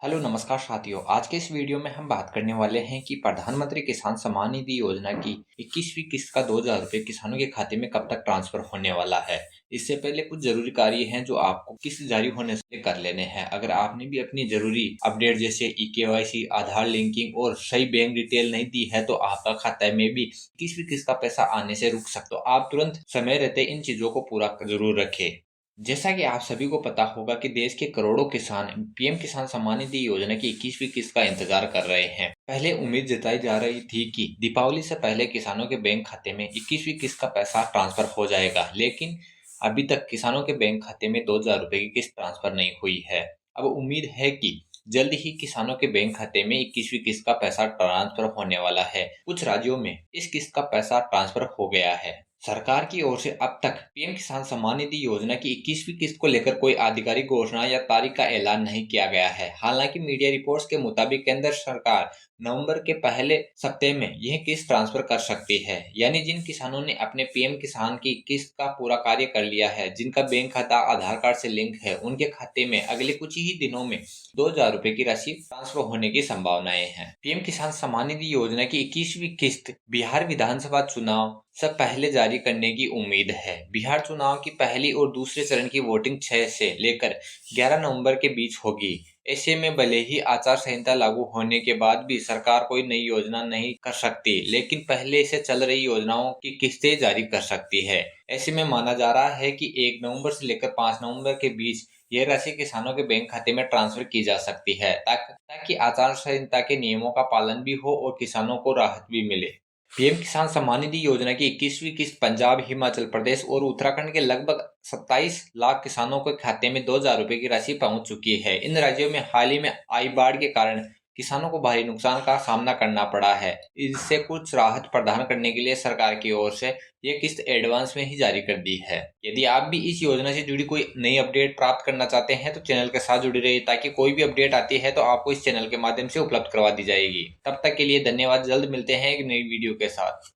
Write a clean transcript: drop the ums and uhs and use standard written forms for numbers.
Hello नमस्कार साथियों। आज के इस वीडियो में हम बात करने वाले हैं कि प्रधानमंत्री किसान सम्मान निधि योजना की 21वीं किस्त का 2000 रुपये किसानों के खाते में कब तक ट्रांसफर होने वाला है। इससे पहले कुछ जरूरी कार्य हैं जो आपको किस्त जारी होने से कर लेने हैं। अगर आपने भी अपनी जरूरी अपडेट जैसे eKYC, आधार लिंकिंग और सही बैंक डिटेल नहीं दी है तो आपका खाता में भी 21वीं किस्त का पैसा आने से रुक सकते हो। आप तुरंत समय रहते इन चीजों को पूरा जरूर रखें। जैसा कि आप सभी को पता होगा कि देश के करोड़ों किसान पीएम किसान सम्मान निधि योजना की 21वीं किस्त का इंतजार कर रहे हैं। पहले उम्मीद जताई जा रही थी कि दीपावली से पहले किसानों के बैंक खाते में 21वीं किस्त का पैसा ट्रांसफर हो जाएगा, लेकिन अभी तक किसानों के बैंक खाते में 2000 रुपए की किस्त ट्रांसफर नहीं हुई है। अब उम्मीद है कि जल्द ही किसानों के बैंक खाते में 21वीं किस्त का पैसा ट्रांसफर होने वाला है। कुछ राज्यों में इस किस्त का पैसा ट्रांसफर हो गया है। सरकार की ओर से अब तक पीएम किसान सम्मान निधि योजना की 21वीं किस्त को लेकर कोई आधिकारिक घोषणा या तारीख का ऐलान नहीं किया गया है। हालांकि मीडिया रिपोर्ट्स के मुताबिक केंद्र सरकार नवंबर के पहले सप्ताह में यह किस्त ट्रांसफर कर सकती है। यानी जिन किसानों ने अपने पीएम किसान की किस्त का पूरा कार्य कर लिया है, जिनका बैंक खाता आधार कार्ड से लिंक है, उनके खाते में अगले कुछ ही दिनों में 2000 रुपए की राशि ट्रांसफर होने की संभावनाएं हैं। पीएम किसान सम्मान निधि योजना की 21वीं किस्त बिहार विधानसभा चुनाव से पहले जारी करने की उम्मीद है। बिहार चुनाव की पहली और दूसरे चरण की वोटिंग 6 से लेकर 11 नवंबर के बीच होगी। ऐसे में भले ही आचार संहिता लागू होने के बाद भी सरकार कोई नई योजना नहीं कर सकती, लेकिन पहले से चल रही योजनाओं की किस्तें जारी कर सकती है। ऐसे में माना जा रहा है कि 1 नवंबर से लेकर 5 नवंबर के बीच यह राशि किसानों के बैंक खाते में ट्रांसफर की जा सकती है, ताकि आचार संहिता के नियमों का पालन भी हो और किसानों को राहत भी मिले। पीएम किसान सम्मान निधि योजना की 21वीं किस्त पंजाब, हिमाचल प्रदेश और उत्तराखंड के लगभग 27 लाख किसानों के खाते में 2000 रुपए की राशि पहुंच चुकी है। इन राज्यों में हाल ही में आई बाढ़ के कारण किसानों को भारी नुकसान का सामना करना पड़ा है। इससे कुछ राहत प्रदान करने के लिए सरकार की ओर से ये किस्त एडवांस में ही जारी कर दी है। यदि आप भी इस योजना से जुड़ी कोई नई अपडेट प्राप्त करना चाहते हैं तो चैनल के साथ जुड़े रहिए, ताकि कोई भी अपडेट आती है तो आपको इस चैनल के माध्यम से उपलब्ध करवा दी जाएगी। तब तक के लिए धन्यवाद। जल्द मिलते हैं एक नई वीडियो के साथ।